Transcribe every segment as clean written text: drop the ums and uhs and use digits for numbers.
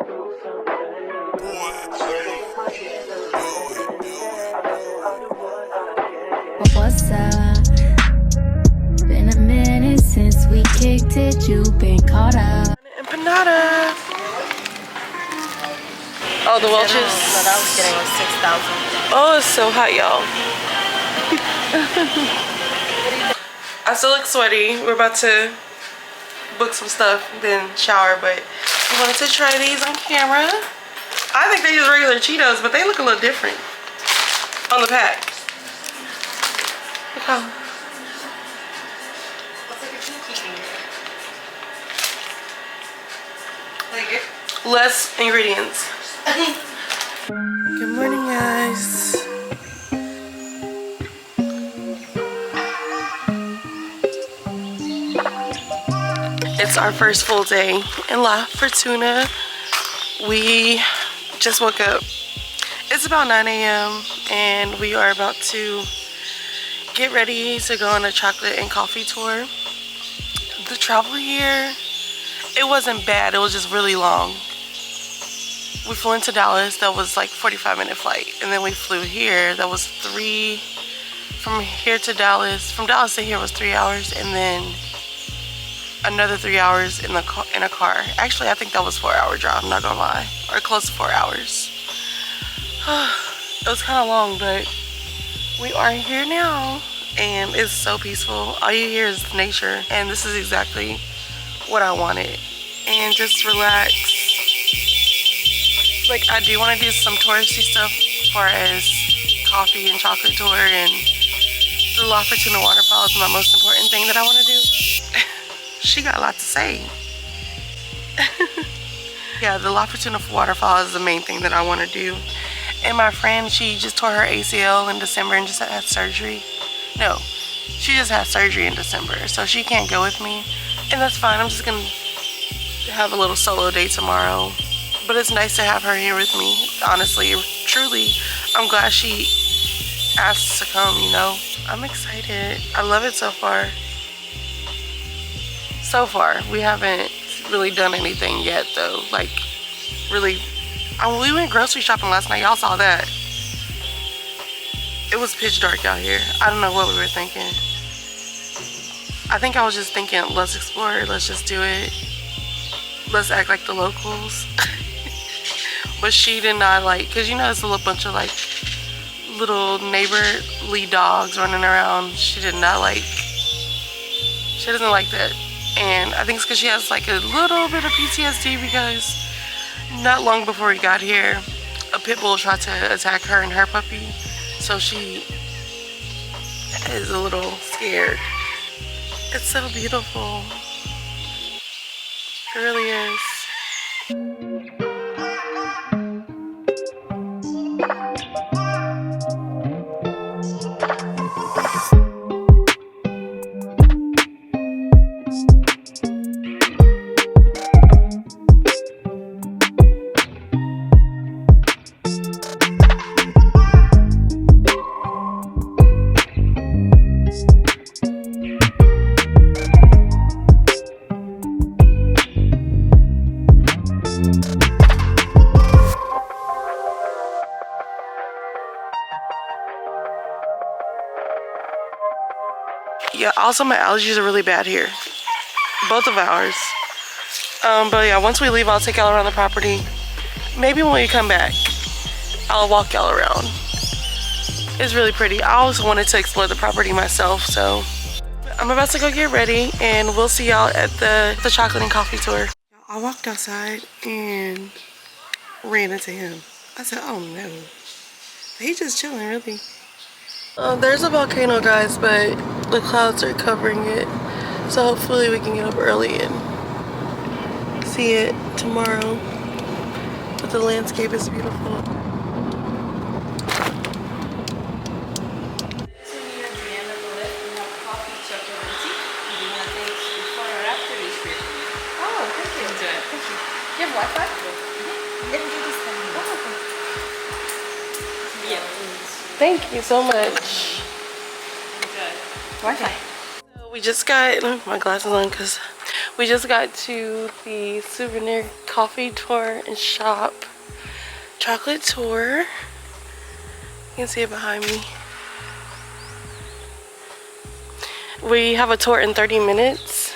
What's up? Been a minute since we kicked it. You've been caught up. Empanada. Oh, the Welch's. What I was getting was 6,000. Oh, it's so hot, y'all. I still look sweaty. We're about to book some stuff, then shower, but I wanted to try these on camera. I think they use regular Cheetos, but they look a little different on the pack. Look how. Looks like a pinky finger. Like it? Less ingredients. Good morning, guys. It's our first full day in La Fortuna. We just woke up. It's about 9 a.m. and we are about to get ready to go on a chocolate and coffee tour. The travel here, it wasn't bad, it was just really long. We flew into Dallas, that was like 45-minute flight, and then we flew here, that was from here to Dallas, from Dallas to here was 3 hours, and then another 3 hours in a car. Actually, I think that was 4-hour drive, I'm not gonna lie, or close to 4 hours. It was kind of long, but we are here now, and it's so peaceful. All you hear is nature, and this is exactly what I wanted. And just relax. Like, I do want to do some touristy stuff as far as coffee and chocolate tour, and the La Fortuna Waterfall is my most important thing that I want to do. She got a lot to say. Yeah, the La Fortuna Waterfall is the main thing that I want to do. And my friend, she just tore her ACL in December and just had surgery. No, she just had surgery in December, so she can't go with me. And that's fine, I'm just gonna have a little solo day tomorrow. But it's nice to have her here with me, honestly, truly. I'm glad she asked to come, you know. I'm excited. I love it so far. So far, we haven't really done anything yet though. Like, really, we went grocery shopping last night, y'all saw that. It was pitch dark out here. I don't know what we were thinking. I think I was just thinking, let's explore, let's just do it. Let's act like the locals. But she did not like, cause you know it's a little bunch of like little neighborly dogs running around. She did not like, she doesn't like that. And I think it's cause she has like a little bit of PTSD because not long before we got here, a pit bull tried to attack her and her puppy. So she is a little scared. It's so beautiful. It really is. Yeah, also my allergies are really bad here. Both of ours. But yeah, once we leave, I'll take y'all around the property. Maybe when we come back, I'll walk y'all around. It's really pretty. I also wanted to explore the property myself, so I'm about to go get ready, and we'll see y'all at the chocolate and coffee tour. I walked outside and ran into him. I said, oh no. He's just chilling, really. There's a volcano, guys, but the clouds are covering it. So hopefully we can get up early and see it tomorrow. But the landscape is beautiful. You have Wi-Fi? Yeah. Thank you so much. Wi-Fi. So we just got my glasses on because We just got to the souvenir coffee tour and shop. Chocolate tour. You can see it behind me. We have a tour in 30 minutes.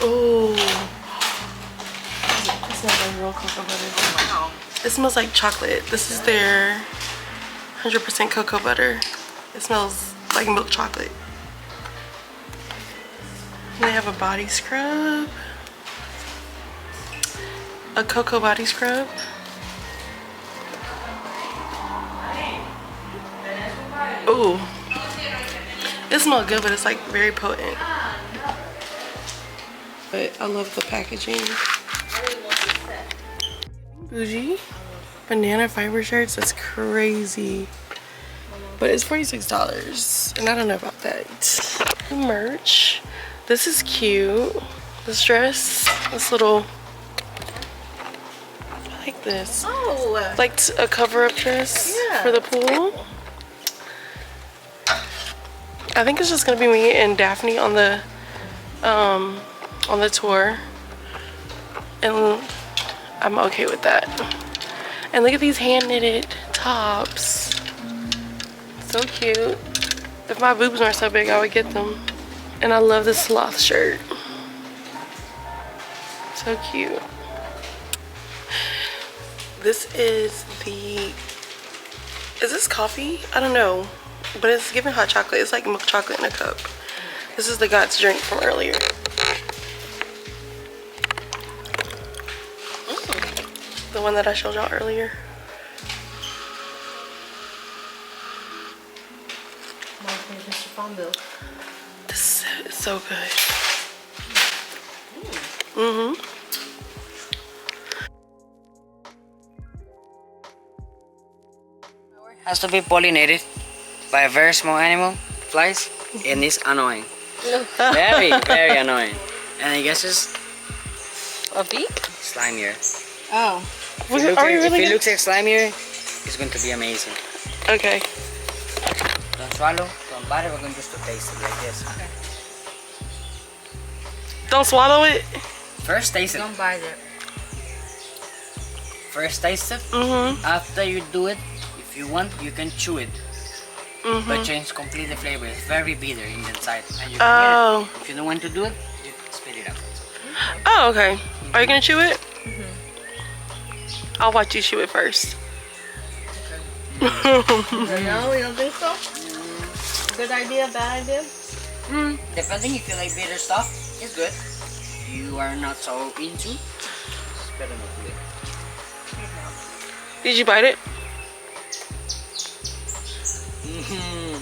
Oh. It smells like real cocoa butter. Wow. It smells like chocolate. This is their 100% cocoa butter. It smells like milk chocolate. And they have a body scrub. A cocoa body scrub. Ooh. It smells good, but it's like very potent. But I love the packaging. Bougie. Banana fiber shirts, that's crazy. But it's $46, and I don't know about that. Merch. This is cute. This dress, this little, I like this. Oh. Like a cover-up dress for the pool. I think it's just gonna be me and Daphne on the tour, and I'm okay with that. And look at these hand-knitted tops. So cute. If my boobs weren't so big, I would get them. And I love this sloth shirt. So cute. This is is this coffee? I don't know. But it's giving hot chocolate. It's like milk chocolate in a cup. This is the God's drink from earlier. The one that I showed y'all earlier. This is so good. Has to be pollinated by a very small animal, flies, and it's annoying. Very, very annoying. And I guess it's A bee? slimier. Oh. If it looks like slimier, it's going to be amazing. Okay. Don't swallow, don't bite it, we're going just to taste it like this. Okay. Don't swallow it. First taste it. Don't bite it. First taste it. After you do it, if you want, you can chew it. But change completely flavor. It's very bitter in the inside. And you can get it. If you don't want to do it, you spit it out. Oh, okay. Are you gonna chew it? I'll watch you chew it first. No, you don't think so? Good idea, bad idea? Depending if you like bitter stuff, it's good. You are not so into, it's better not to do it. Did you bite it?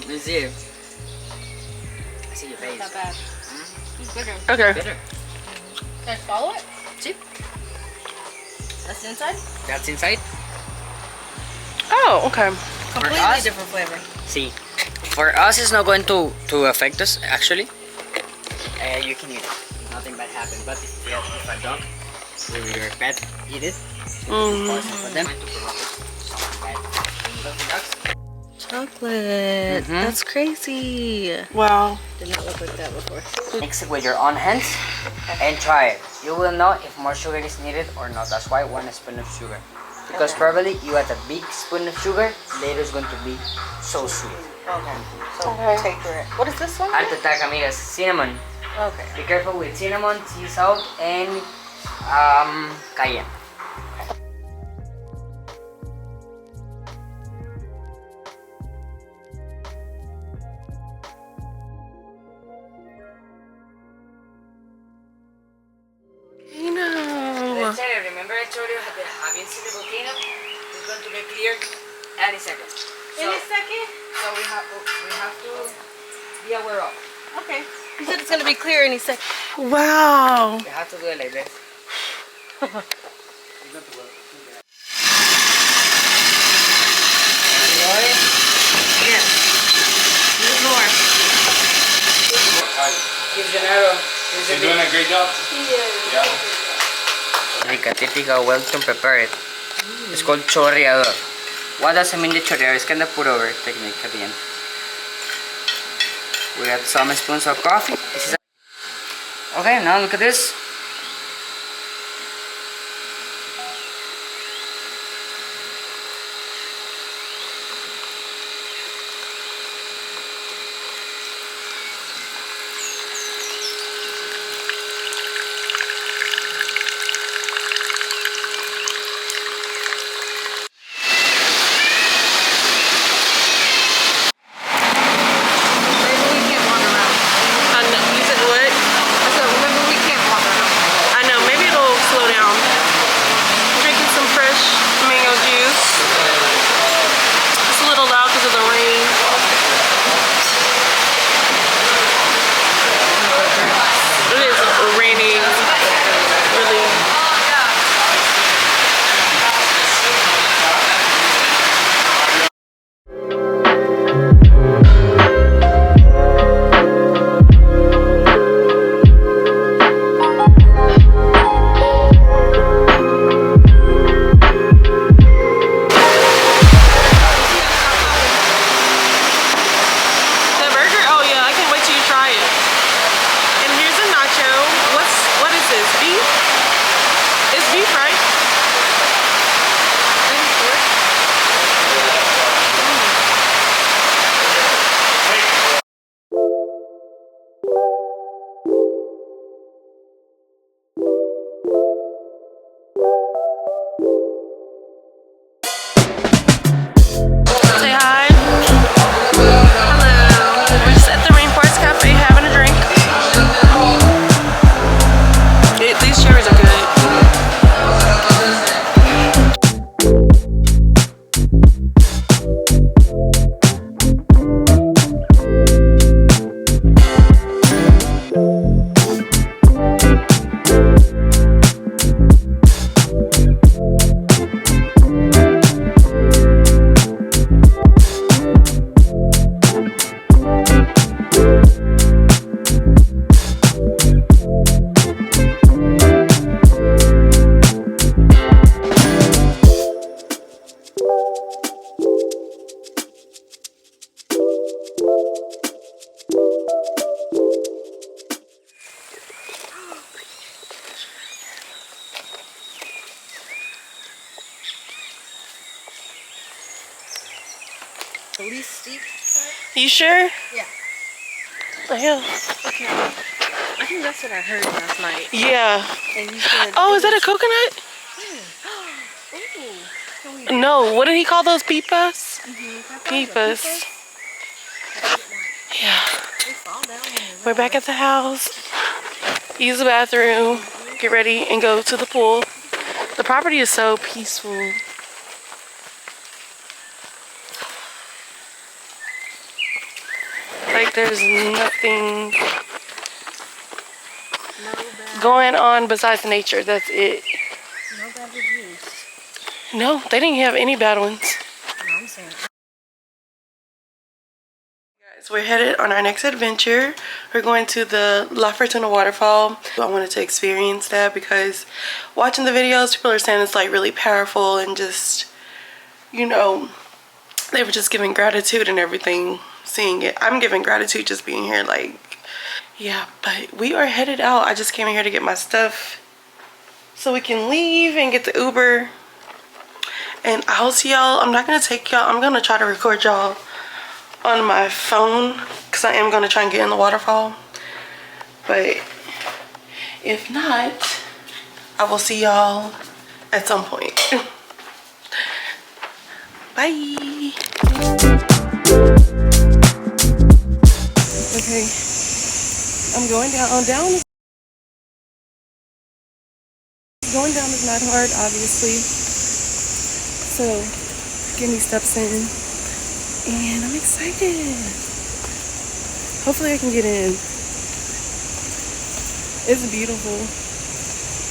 Let's see it. I see your face. Not bad. It's bitter. Okay. Bitter. Can I swallow it? See? That's inside? That's inside. Oh, okay. Completely us? different flavor. See, for us it's not going to affect us actually. You can eat it. Nothing bad happened. But if a dog or your pet eat it, for them to provoke something bad. Chocolate. That's crazy. Wow. Did not look like that before. Mix it with your own hands and try it. You will know if more sugar is needed or not. That's why 1 spoon of sugar. Because probably you add a big spoon of sugar, later it's going to be so sweet. Okay. So taper it. What is this one? Art attack, amigas. Cinnamon. Okay. Be careful with cinnamon, sea salt, and cayenne. Remember I told you that having seen the volcano is going to get clear any second. Any second? So we have to be aware of. Okay. You said it's going to be clear any second. Wow. You have to do it like this. Yes. There's more. Here's Gennaro. You're doing a great job. Yeah. Rica, típica, well to prepare it. It's called chorreador. What does it mean the chorreador? It's kind of pour over technique at the end. We got some spoons of coffee. Okay, now look at this. The least steep part? You sure? Yeah. The hell? Okay. I think that's what I heard last night. Yeah. And you said. Oh, is that a coconut? Ooh. No, what did he call those peepas? Mm-hmm. Peepas. Yeah. They fall down when they're We're back at the house. Use the bathroom, get ready, and go to the pool. The property is so peaceful. Like there's nothing going on besides nature. That's it. No bad reviews. No, they didn't have any bad ones. No, I'm saying. Guys, we're headed on our next adventure. We're going to the La Fortuna Waterfall. I wanted to experience that because watching the videos, people are saying it's like really powerful and just, you know, they were just giving gratitude and everything. Seeing it, I'm giving gratitude just being here. Like, yeah, but we are headed out. I just came in here to get my stuff so we can leave and get the Uber, and I'll see y'all. I'm not gonna take y'all, I'm gonna try to record y'all on my phone because I am gonna try and get in the waterfall, but if not, I will see y'all at some point. Bye. Okay, I'm going down is not hard, obviously, so getting these steps in, and I'm excited. Hopefully I can get in. It's beautiful,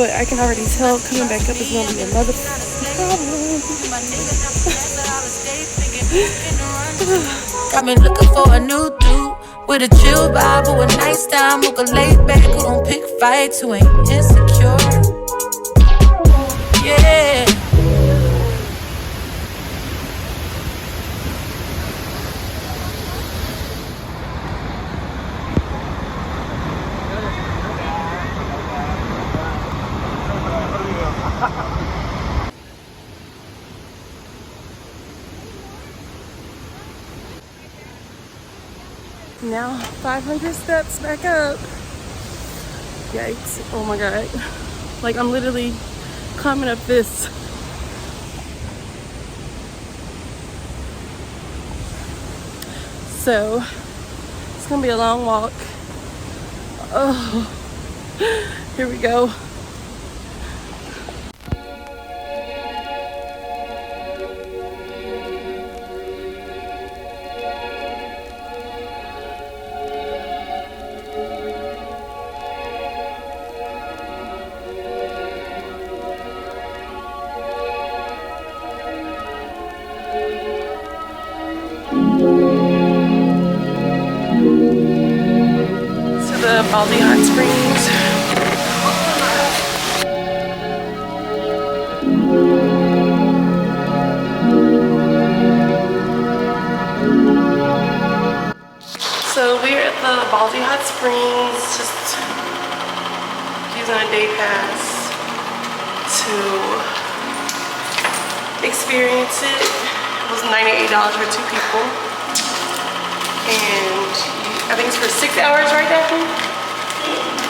but I can already tell coming back up is gonna be another problem. Got me looking for a new dude with a chill vibe or a nice time, who can lay back, who don't pick fights, who ain't insecure. Yeah. Now 500 steps back up. Yikes. Oh my god. Like I'm literally climbing up this. So it's gonna be a long walk. Oh, here we go. The Baldi hot springs. So we're at the Baldi hot springs, just using a day pass to experience it. It was $98 for 2 people, and I think it's for 6 hours, right, Daphne?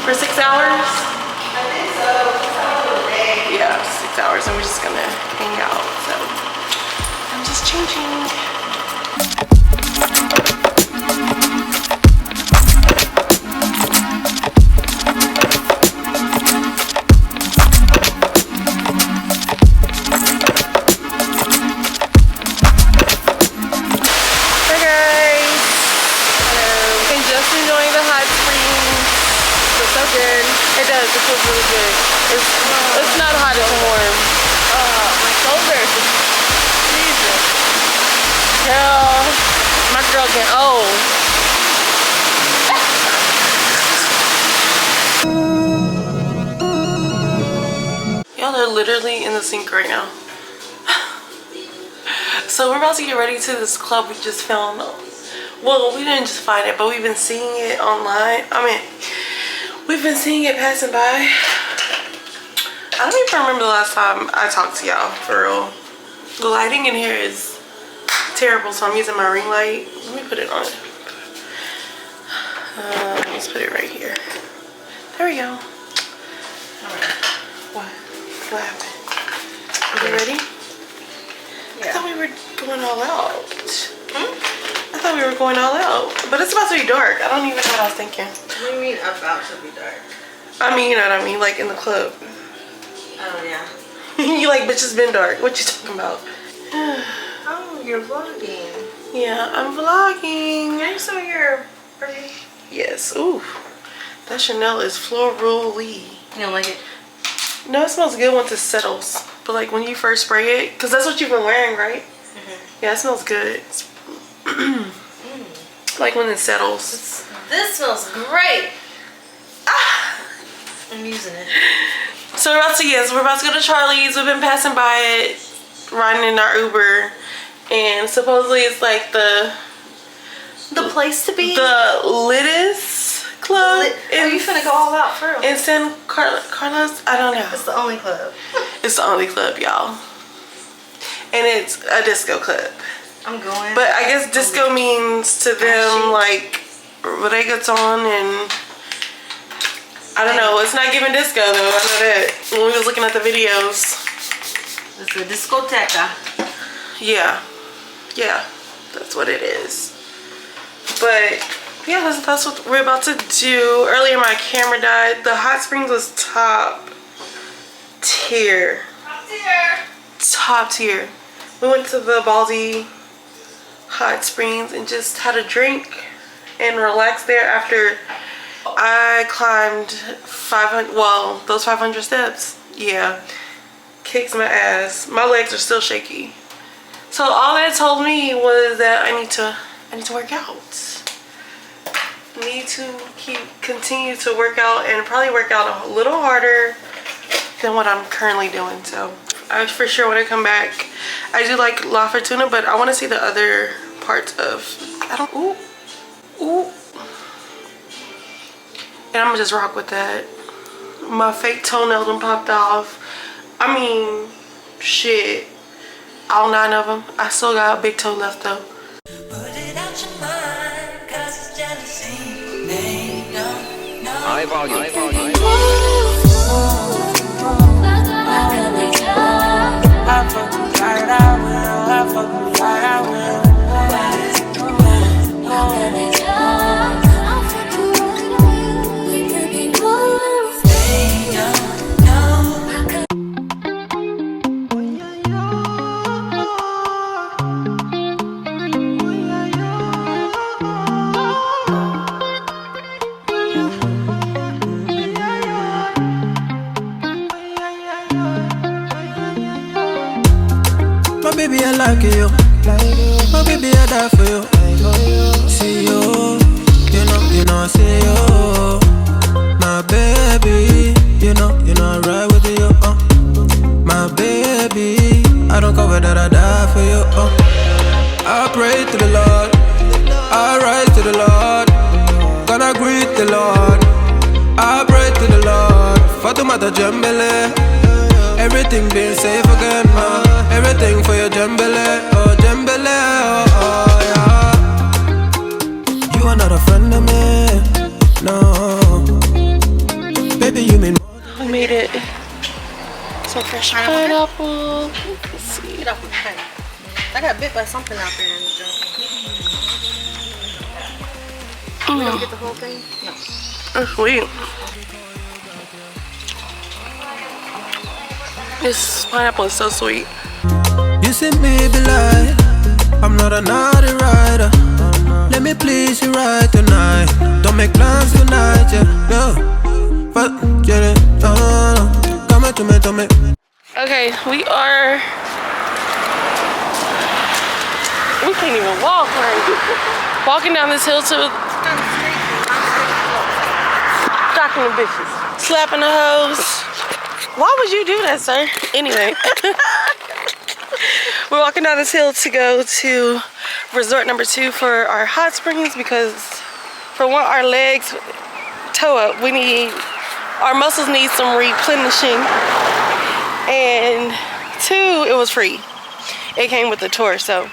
For 6 hours? I think so. Yeah, 6 hours, and we're just gonna hang out. So I'm just changing. It does, it feels really good. It's not hot, it's warm. My shoulders. Jesus. Girl, my girl getting old. Y'all are literally in the sink right now. So we're about to get ready to this club we just found. Well, we didn't just find it, but we've been seeing it online. We've been seeing it passing by. I don't even remember the last time I talked to y'all, for real. The lighting in here is terrible, so I'm using my ring light. Let me put it on. Let's put it right here. There we go. What? What happened? Are you ready? Yeah. I thought we were going all out. I thought we were going all out. But it's about to be dark. I don't even know what I was thinking. What do you mean about to be dark? I mean, you know what I mean? Like in the club. Oh, yeah. You like, bitch, it's been dark. What you talking about? Oh, you're vlogging. Yeah, I'm vlogging. Can you show your pretty? Yes. Ooh. That Sharnel is florally. You don't like it? No, it smells good once it settles. But like when you first spray it, because that's what you've been wearing, right? Yeah, it smells good. Like when it settles. This smells great. I'm using it. So we're about to go to Charlie's. We've been passing by it, riding in our Uber, and supposedly it's like the place to be. The littest club. Are you finna go all out for real? In San Carlos? I don't know. It's the only club. It's the only club, y'all. And it's a disco club. I'm going. But I guess disco means to them like reggaeton and I don't know. It's not giving disco though. I know that when we was looking at the videos. It's a discoteca. Yeah, yeah, that's what it is. But yeah, that's what we're about to do. Earlier my camera died. The hot springs was top tier. Top tier. We went to the Baldi hot springs and just had a drink and relaxed there after I climbed 500, well, those 500 steps. Yeah, kicks my ass. My legs are still shaky. So all that told me was that I need to work out. Need to continue to work out and probably work out a little harder than what I'm currently doing. So I for sure want to come back. I do like La Fortuna, but I want to see the other parts of, ooh. And I'm gonna just rock with that. My fake toenail done popped off. I mean, shit. All 9 of them. I still got a big toe left though. Put it out your mind, 'cause it's jealous. High volume. Baby, I like you. My baby, I die for you. See you, you know, I see you. My baby, you know, I ride with you. My baby, I don't cover that, I die for you. I pray to the Lord, I rise to the Lord. Gonna greet the Lord, I pray to the Lord. Fortuna Jambele, everything being safe again, everything for your Jambele, oh Jambele, oh yeah. You are not a friend of me, no. Baby, you mean more. We made it. Some fresh pineapple. Let's see. Get off my hand. I got bit by something out there in the jungle. We don't get the whole thing? No. That's sweet. This pineapple is so sweet. You see me be like, I'm not a naughty rider. Let me please you right tonight. Don't make plans tonight, yeah. But get it, come to me. Okay, we can't even walk right. Walking down this hill to stocking the bitches, slapping the hoes. Why would you do that, sir? Anyway, we're walking down this hill to go to resort number 2 for our hot springs because for one, our legs toe up. Our muscles need some replenishing, and 2, it was free. It came with the tour, so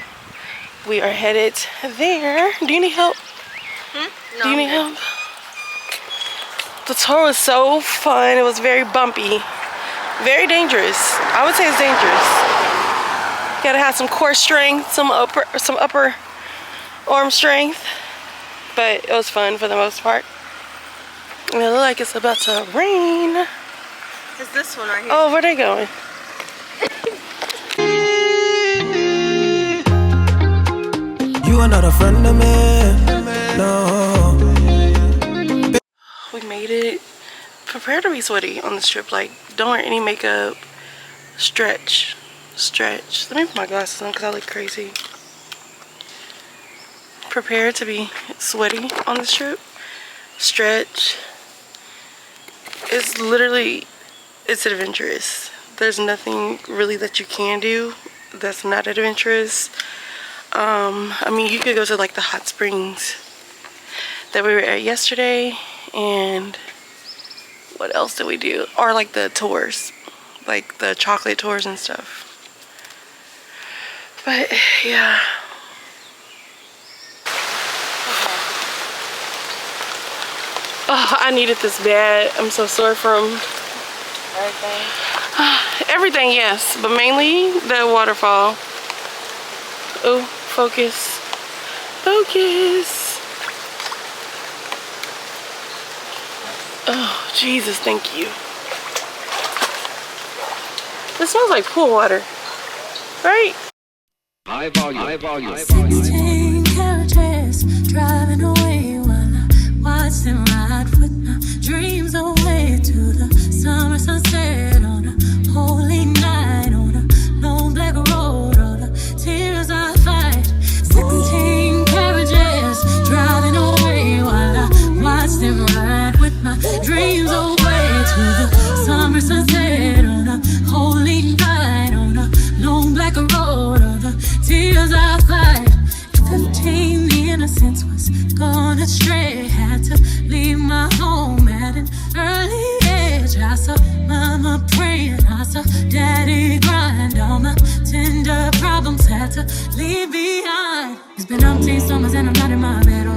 we are headed there. Do you need help? No, Do you need help? The tour was so fun. It was very bumpy, very dangerous. I would say it's dangerous. You gotta have some core strength, some upper arm strength, but it was fun for the most part. And it looks like it's about to rain. It's this one right here. Oh, where they going? You are not a friend of me, no. We made it. Prepare to be sweaty on this trip. Like, don't wear any makeup. Stretch. Let me put my glasses on because I look crazy. Prepare to be sweaty on this trip. Stretch. It's adventurous. There's nothing really that you can do that's not adventurous. I mean, you could go to like the hot springs that we were at yesterday, and what else did we do? Or like the tours, like the chocolate tours and stuff. But yeah. Oh, I needed this bad. I'm so sore from everything, yes, but mainly the waterfall. Oh, focus. Oh, Jesus, thank you. This smells like pool water, right? High volume. 16 carriages driving away while I watch them ride with my dreams away to the summer sunset on a holy night on a lone black road. All the tears I fight. 16 carriages driving away while I watch them ride with my dreams away to the summer sunset on a holy night on a lone black road. All the tears I cried. At 15, the innocence was gone astray. Had to leave my home at an early age. I saw mama praying, I saw daddy grind. All my tender problems had to leave behind. It's been umpteen summers and I'm not in my bed.